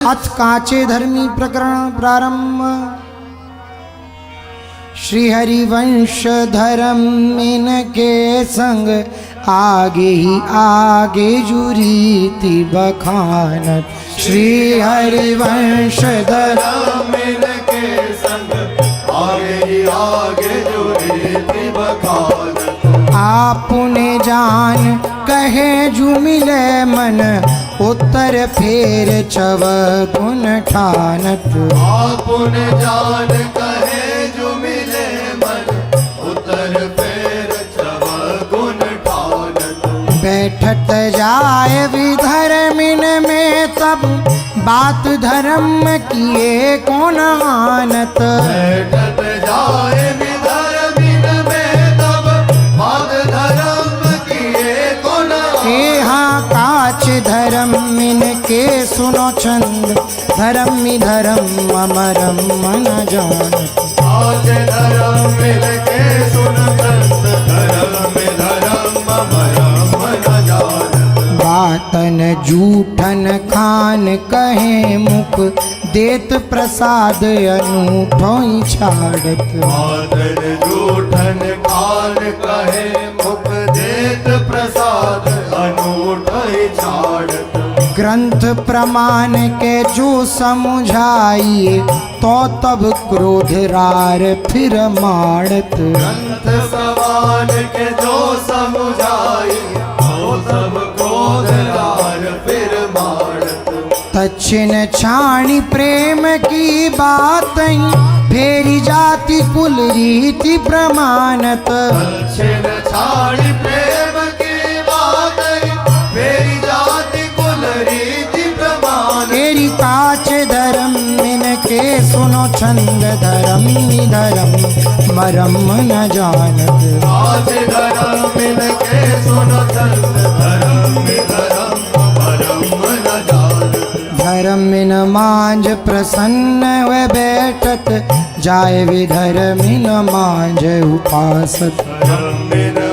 अथ काचे धर्मी प्रकरण प्रारंभ। श्री हरिवंश धर्म इनके संग आगे ही आगे जुरीति बखानत। श्री हरिवंश धर्म इनके संग आगे ही आगे जुरीति बखानत। आपने जान कहे जु मिले मन उत्तर फेर चव गुण ठानत। आपने जान कहे जो मिले मन उत्तर फेर चव गुण ठानत। बैठत जाए विधर्मिन में तब बात धर्म किए कौन आनत। बैठत जाए विधर्मिन में तब बात धर्म किए कौन यहाँ काच धर्म इनके सुनो छंद धर्म धर्म अमरम मन जानत। आज धर्म मिलके सुन छंद धर्म धर्म अमरम मन जानत। बातन जूठन खान कहे मुख देत प्रसाद अनूठो ही छाड़त। बातन जूठन खान कहे मुख देत प्रसाद अनूठो ही छाड़त। ग्रंथ प्रमाण के जो समझाइए तो तब क्रोध रार फिर माड़त। ग्रंथ समान के जो समुझाई तो सब क्रोध रार फिर माड़त। तच्छिन छाणी प्रेम की बात फेरी जाति कुल रीति प्रमाणत। तच्छिन छाणी प्रेम की बात मेरी जाति कुल रीति प्रमाण। तेरी काच धर्म इनके सुनो छंद धर्म धर्म मरम न जानत। आज धर्म इनके सुनो छंद धर्म धर्म मरम न जानत। धर्म न मांझ प्रसन्न व बैठत जाय विधर्म न मांझ उपासत। धर्म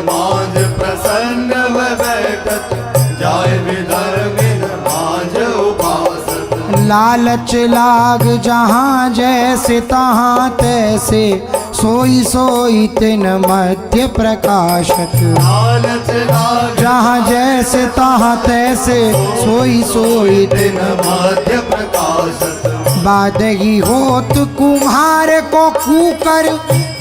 मांझ प्रसन्न व बैठत जाय विधर्म मांझ उपासत। लालच लाग जहाँ जैसे तहाँ तैसे सोई सोई तिन मध्य प्रकाशत। लालच लाग जहाँ जैसे तहाँ तैसे सोई सोई दिन मध्य प्रकाशत। बादगी होत कुम्हार को कूकर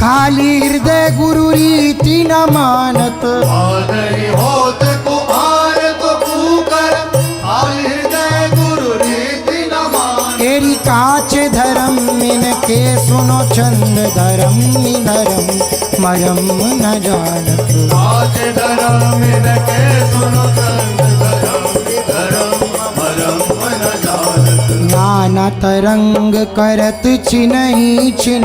खाली हृदय गुरु रीति न मानत। बादगी होत कुम्हार को कूकर खाली हृदय गुरु रीति न मानत। तेरी काच धर्म इनके सुनो छंद धर्म धर्म मरम न जानत। आज धर्म इनके सुनो छंद धर्म धर्म मरम न जानत। नाना तरंग करत छिनहि छिन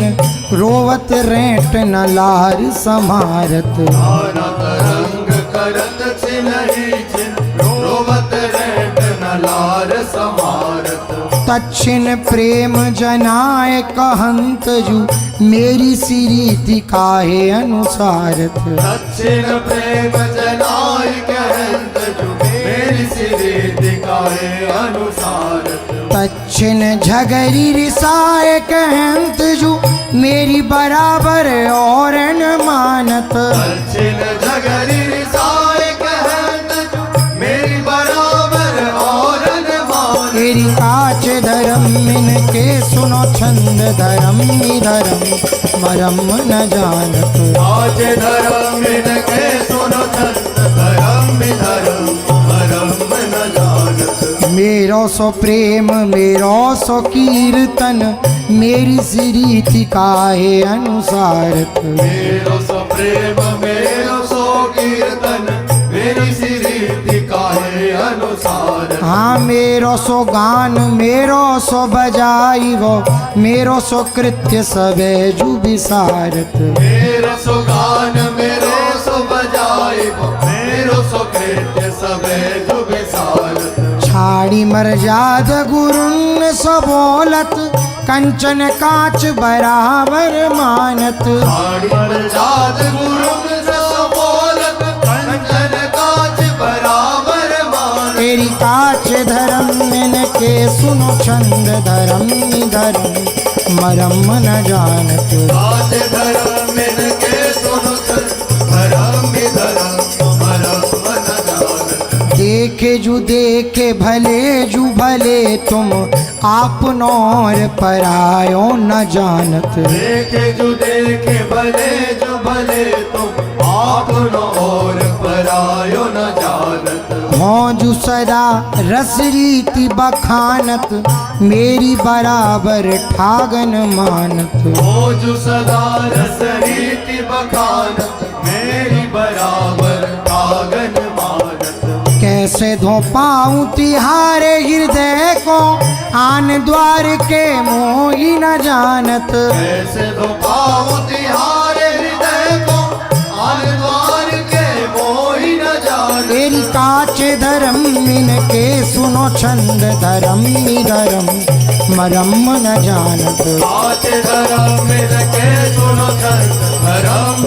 रोवत रेंट न लार समारत। नाना तरंग करत छिनहि छिन रोवत रेंट न लार समारत। तच्छिन प्रेम जनाय कहंत जू मेरी सिरीति काहे अनुसारत। दक्षिण प्रेम जनाय कहंत जो मेरी सिरीति काहे अनुसारत। तच्छिन झगरी रिसाय कहंत जू मेरी बराबर और न मानत। दक्षिण झगरी रिसाय कहंत जो मेरी बराबर और न मानत। तेरी काच धर्म इनके सुनो छंद धर्म धर्म मरम न जानत। आज धर्म इनके सुनो छंद धर्म धर्म मरम न जानत। मेरो सो प्रेम मेरो सो कीर्तन मेरी सिरीति काहे अनुसारत। मेरो सो प्रेम मेरो सो कीर्तन मेरी सिरीति काहे अनुसार। हाँ मेरो सो गान मेरो सो बजाई वो मेरो सो कृत्य सबे जु विसारत। मेरो सो गान मेरो सो बजाई मेरो सो कृत्य सबे जो विसारत। छाड़ी मर्याद गुरुन सो बोलत कंचन काच बराबर मानत। छाड़ी मर्याद गुरुन सो बोलत कंचन काच बराबर मानत। तेरी काच धर्म इनके के सुनो छंद धर्म धर्म मरम न जानत। आज धर्म के सुनो धर्म मरम न जानत। देखे जू देखे भले तुम आपनो और परायो न जानत। देखे जो देखे भले तुम आपनो और परायो न जानत। हों जू सदा रस रीति बखानत मेरी बराबर ठागन मानत। हो जो सदा रस रीति बखानत मेरी बराबर ठागन मानत। कैसे धो पाऊं तिहारे हृदय को आन द्वार के मोही न जानत। कैसे धो पाऊं तिहारे हृदय को आन द्वार के मोही न जानत। तेरी काच धर्म इनके सुनो छंद धर्म धर्म मरम न जानत। आज धर्म के सुनो धर्म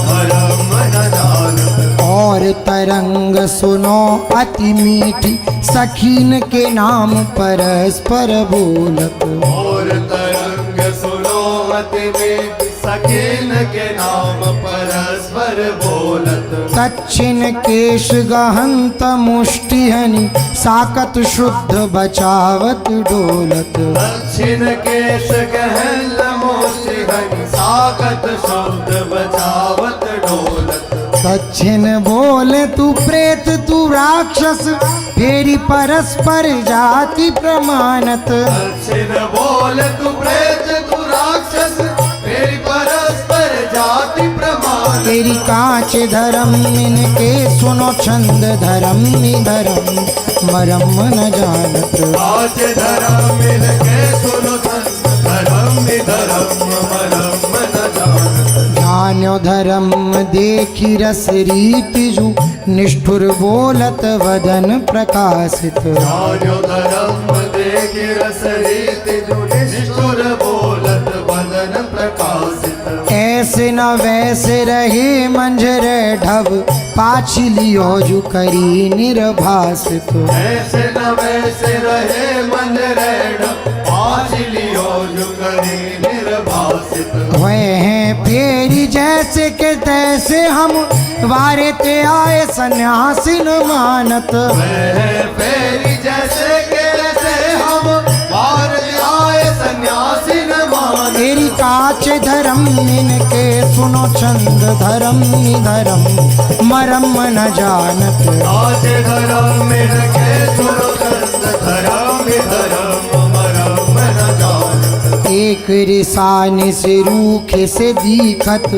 मरम न जानत। और तरंग सुनो अति मीठी सखीन के नाम परस्पर बोलत। और तरंग सुनो अति मीठ सखीन के नाम परस्पर बोलत। दक्षिण केश गहंत मुष्टिहनि साकत शुद्ध बचावत डोलत। दक्षिण केश गहन मोषिहनि साकत शुद्ध बचावत डोलत। दक्षिण बोले तू प्रेत तू राक्षस फेरी परस्पर जाति प्रमाणत। दक्षिण बोल तू प्रेत तू राक्षस मेरी परस्पर जाति प्रमाण। तेरी कांच धर्म इनके सुनो छंद धर्म धर्म मरम न जानत। आज धर्म के सुनो धर्म मरम न जानत। जान्यो धर्म देखी रस रीति जू निष्ठुर बोलत वदन प्रकाशित। जान्यो धर्म देखी रस रीति जो निष्ठुर बोलत वदन प्रकाशित। ऐसे न वैसे रहे मंझर ढब पाछलियो जू करी निर्भासित। ऐसे न वैसे रहे मन रेण पाछ लियो जो करी निर्भासित। हुए हैं फेरी जैसे के तैसे हम वारे ते आए सन्यासी न मानत। वह फेरी जैसे के जैसे हम बार आए सन्यासी न मान। तेरी काच धर्म इनके सुनो छंद धर्म धर्म मरम न जानत। आज धर्म के सुनो धर्म मरम न जानत। एक रिसाने से रूखे से दीखत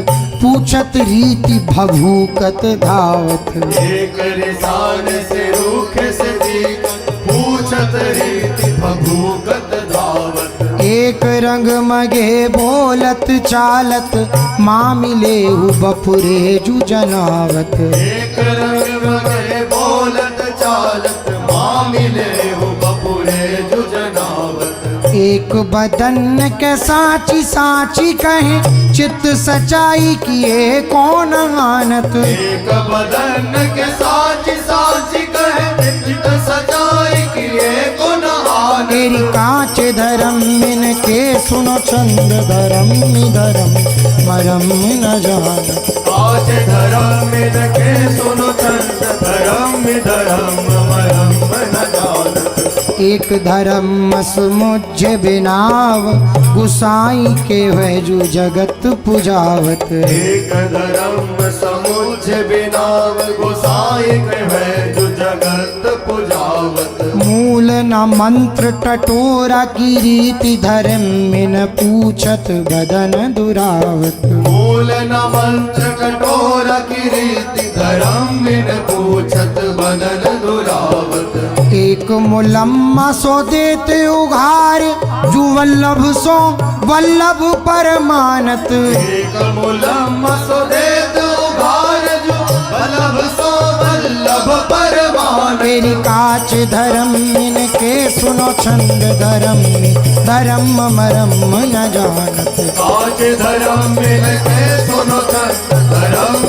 पूछत रीति भभूकत धावत। एक रिसान से रूख से दीक पूछत रीति भभूकत धावत। एक रंग मगे बोलत चालत माँ मिले हु बपुरे जू जनावत। एक रंग मगे बोलत चालत माँ मिले हो बपुरे जो जनावत। एक बदन के साची साची कहे चित्त सच्चाई किए कौन आनत। एक बदन के साची साची कहे चित सच्चाई किए को न आने। तेरी कांच धर्म इनके सुनो छंद धर्म धर्म मरम न जानत। आज धर्म के सुनो छंद धर्म मरम न जानत। एक धर्म समुझ बिनाव गुसाई के वह जू जगत पुजावत। एक धर्म समुझ बिनाव गोसाई है जो जगत पुजावत। मूल न मंत्र टटोरा की रीति धर्म मिन पूछत बदन दुरावत। मूल न मंत्र कठोर की रीति धर्म बिन पूछत बदन दुरावत। एक मुलम्मा सो देते उघार जू वल्लभ सो वल्लभ परमानत। एक मुलम सो देत उघार जो वल्लभ सो वल्लभ परमान। तेरी काच धर्म इनके सुनो छंद धर्म धर्म मरम न जानत। आज धर्म बिन के सुनो धर्म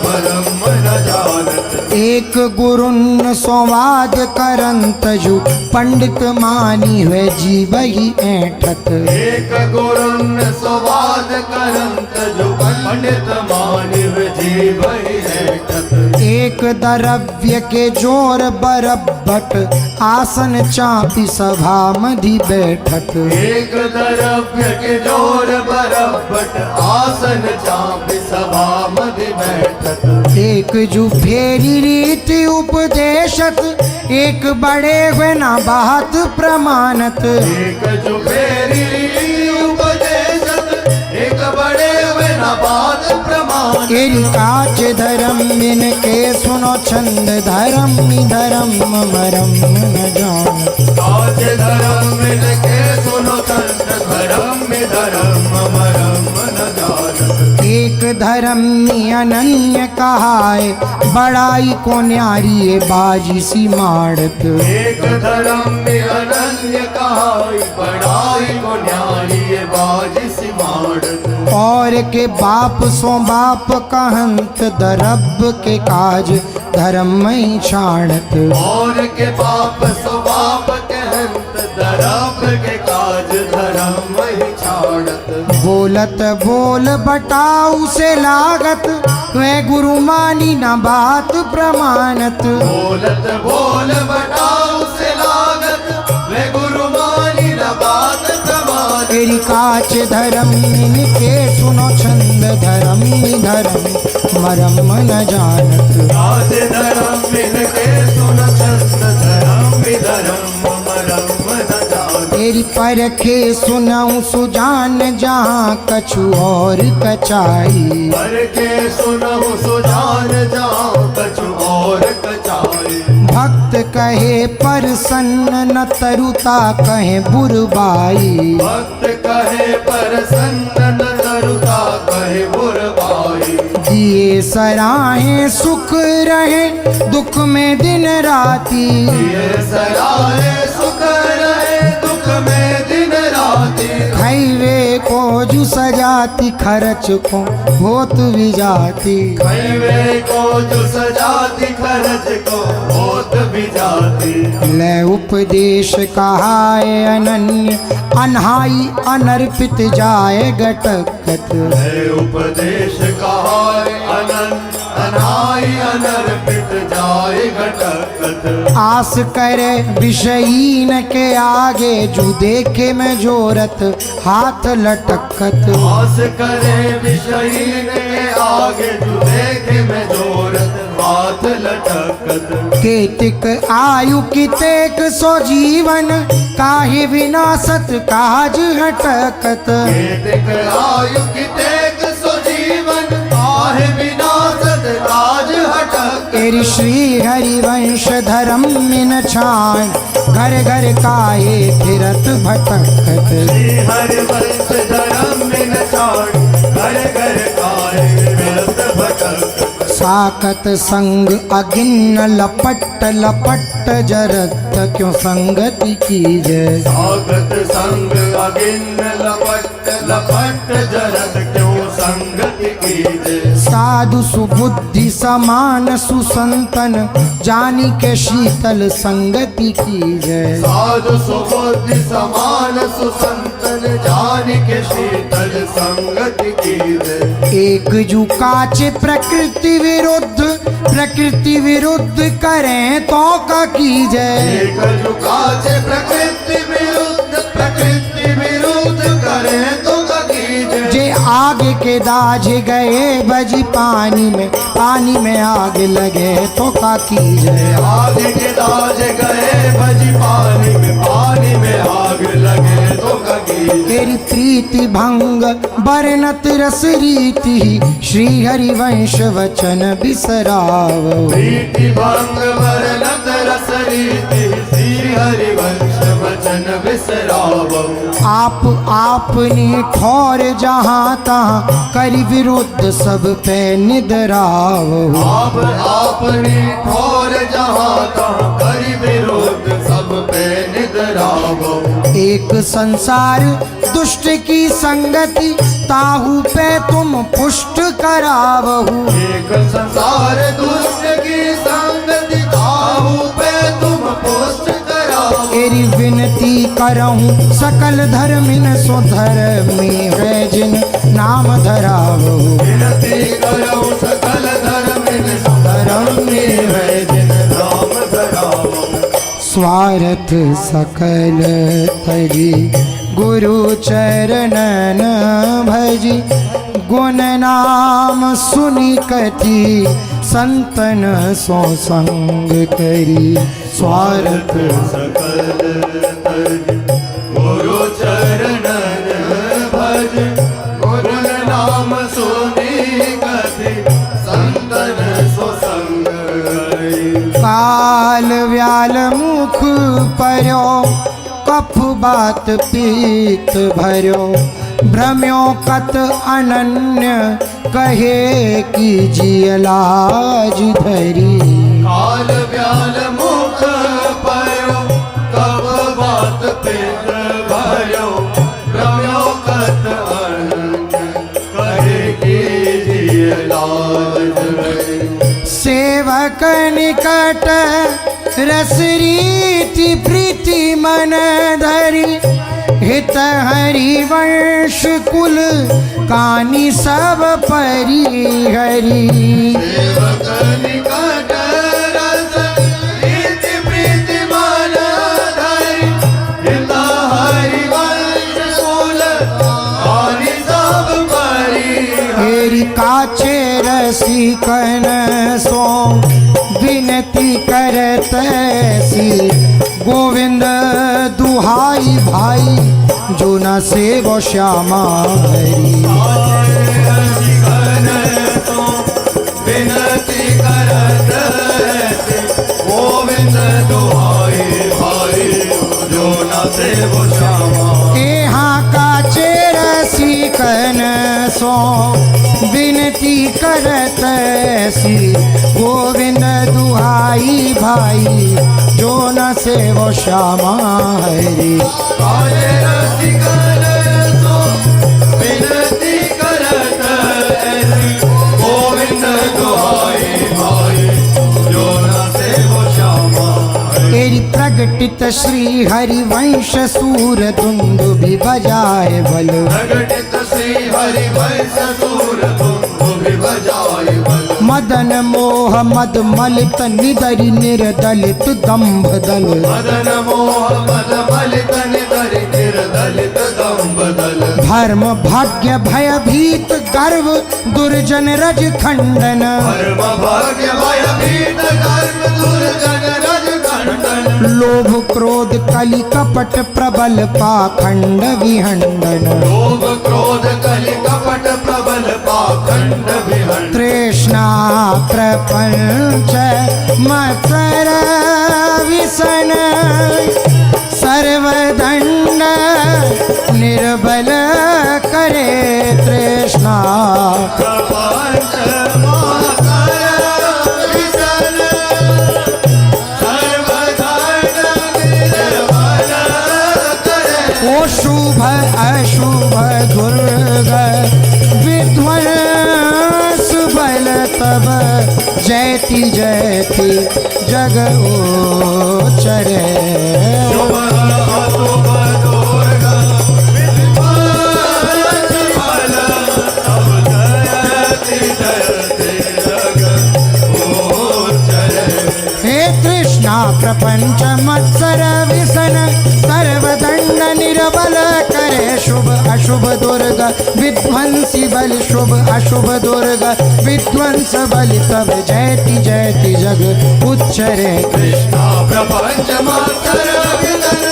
मरम न जानत। एक गुरुन संवाद करंत जु पंडित मानी हुए जीवही ऐठत। एक गुरुन संवाद करंत जो पंडित मानिव जीवहि ऐठत। एक द्रव्य के जोर बरबट आसन चापी सभा मधि बैठत। एक द्रव्य के जोर बरबट आसन चाप सभा मधि बैठत। एक जु फेरी रीति उपदेशत एक बड़े हुए न बात प्रमाणत। एक जो फेरी उपदेशत एक बड़े हुए न बात प्रमाण। एरी काच धर्म इनके सुनो छंद धर्म धर्म मरम न जान। काच धर्म इनके सुनो छंद धर्म धर्म मरम न जानत। एक धर्म अनन्य कहाय बड़ाई को न्यारी बाजी सी माड़त। एक धर्म में अनन्य कहाई बड़ाई को न्यारी बाजी सी माड़त। और के बाप सो बाप कहंत दरब के काज धर्म ही छाड़त। और के बाप सो बाप कहंत दरब के काज धर्म ही छाड़त। बोलत बोल बटाऊ से लागत वे गुरु मानी न बात प्रमाणत। बोलत बोल बटाऊ से लागत वे गुरु मानी न बात प्रमाण। तेरी काच धर्म इनके सुनो छंद धर्म धर्म मरम न जानत। काच धर्म इनके सुन छंद धर्म धर्म मरम न जानत। तेरी परखे सुनऊं सुजान जहाँ कछु और कचाई। पर के सुनहु सुजान जाओ कछु और कचाई। भक्त कहे प्रसन्न न तरुता कहे बुरबाई। भक्त कहे प्रसन्न न तरुता कहे बुरबाई। दिए सराहे सुख रहे दुख में दिन राती। ये सराहे सुख रहे दुख में दिन राती। खैवे को जु सजाती खर्च को होत भी जाती। खैवे को जो सजाती खर्च को होत भी जाती। ले उपदेश कहाय अनन्य अनहाई अनर्पित जाए घटकत। है उपदेश कहाय अनंत अनाई अनर्पित जाए घटकत। आस करे विषयीन के आगे जु देखे में जोरत हाथ लटकत। आस करे विषयीन के आगे जो देखे में जोरत हाथ लटकत। केतिक आयु कितेक सो जीवन काहे विनाशत काज हटकत। केतिक आयु कितेक सो जीवन काहे विनाशत काज हटकत। तेरी श्री हरिवंश धर्म मिन छान घर घर काहे फिरत भटकत। श्री हरिवंश धर्म में न छाड़ घर घर काहे विरत भटकत। साकत संग अगिन्न लपट लपट जरत क्यों संगति कीजय। सागत संग अगिन्न लपट लपट जरत क्यों संगति कीजे। साधु सुबुद्धि समान सुसंतन जानी के शीतल संगति कीजय। साधु सुबुद्धि समान सुसंतन जान के शीतल संगति कीजे। एक जु काचे प्रकृति विरुद्ध करें तो का कीजय। एक झुकाचे प्रकृति विरुद्ध करें तो का कीजे। जे आगे के दाज गए बजी पानी में आग लगे तो का कीजय। आगे के दाज गए भजी पानी में आग लगे तो का कीजे। तेरी प्रीति भंग बरनत रस रीति श्री हरिवंश वचन बिसराव। प्रीति भंग वर्णत रस रीति श्री हरिवंश वचन बिसराव। आपने ठौर जहाँ तहाँ करी विरुद्ध सब पे निदराव। आप आपने ठोर जहाँ तहाँ करी विरुद्ध सब पे निद्राव। एक संसार दुष्ट की संगति ताहू पे तुम पुष्ट करावहु। एक संसार दुष्ट की संग एरी विनती करहूँ सकल धर्मिन सो धर्मी है जिन नाम धरावो विनती करो सकल धर्मिन धर्मी है जिन नाम धरावो स्वार्थ सकल तजी गुरु चरणन भजी गुण नाम सुनी कथी संतन सो संग करी स्वार्थ सकल तज गुरु चरणन भज गुरु नाम सुनी कथि संतन सुसंग करी काल व्याल मुख पर्यो कफ बात पीत भर्यो भ्रम्यो कत अनन्य कहे की जियलाज धरी काल व्याल मुख पर्यो कब बात पित भयो रम्यो कत अनन्य कहे कीजिए लाज धरी सेवक निकट रस रीति प्रीति मन धरी हित हरि वंश कुल कानी सब परिहरी सेवक निकट रस रीति प्रीति मन धरि हित हरि वंश कुल कानि सब परिहरि हेरी काचे रसिकन सो विनती करत सी गोविंद दुहाई भाई जो न सेवो श्यामा हरी विनती करत गोविंद दुहाई भाई जो न सेवो श्यामा यहाँ काचे रसिकन सो विनती करत सी गोविंद दुहाई भाई जो न सेवो श्यामा हरी काले रसिकन सो विनती करत ऐसी गोविंद दुहाई भाई जो न सेवो श्यामा तेरी प्रगटित श्री हरिवंश सूर दुंदु भी बजाए बल प्रगटित श्री हरि वंश सूर तुम भी बजाए बल मदन मोह मद मलित निदरि निर्दलित दंभ दल मदन मोह मद मलित निधरि निर्दलित दंभ दल धर्म भाग्य भय भीत गर्व दुर्जन रज खंडन धर्म भाग्य भय भीत गर्व दुर्जन रज खंडन लोभ क्रोध कलि कपट प्रबल पाखंड विहंडन लोभ क्रोध कलि कपट प्रबल पाखंड विहंड तृष्णा प्रपंच मत्सर विसन सर्वदंड निर्बल करे तृष्णा प्रपंच मातर विसन सर्वदंड निर्बल करे ओ शुभ अशुभ दुर्ग विध्वंस बल तब जयति जयति जग ओचरे शुभ अशुभ दुर्ग विध्वंस बल तब जयति जयति जग ओचरे हे कृष्णा प्रपंच मत्सर विसन सर्वदंड निर्बल करे शुभ अशुभ दुर्ग विध्वंसी बल शुभ अशुभ दुर्ग विध्वंस बल तब जयति जयति जग उच्चरे कृष्णा प्रपंच मातर विदन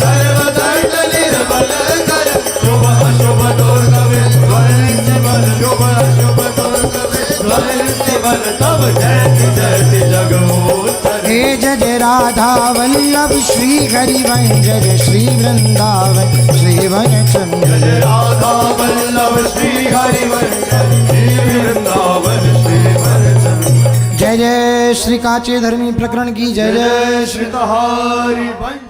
सर्वदंड निर्बल कर शुभ अशुभ दुर्ग विध्वंस बल शुभ अशुभ दुर्ग विध्वंस बल तब जयति जयति जग उच्चरे हे जय राधा वल्लभ श्री हरिवंश जय श्री वृंदावन श्री वनचंद्र जय राधा वल्लभ श्री हरिवंश श्री वृंदावन श्री वनचंद्र जय जय श्री काचे धर्मी प्रकरण की जय जय जय श्री हरि वंश